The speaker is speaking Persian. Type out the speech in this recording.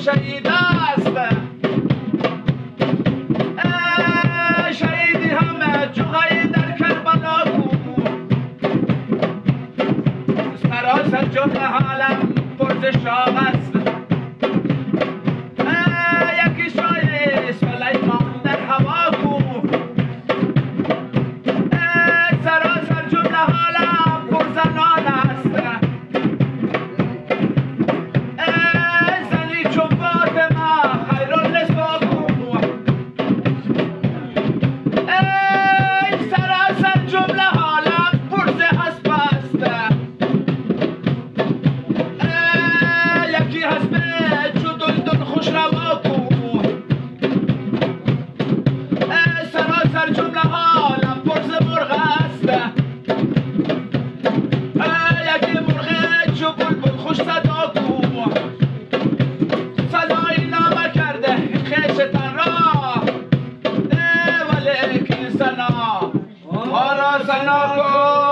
شهید است شهیدی همه جوهایی در کربلا بود سراسر جمله حالم پرز شاق است یکی شای سلیمان در هوا بود سراسر جمله حالم پرزنان است زنی چون فاطمه خیرالنسا بود سراسر جمله حالم پرز حسب است یکی حسب چو دلدل خوش روا بود سراسر جمله حالم پرز مرغ است یکی مرغ چو بلبل خوش صدا بود صدایی نامه کرده خویشتن را ولیکن سنا ما را سنا کن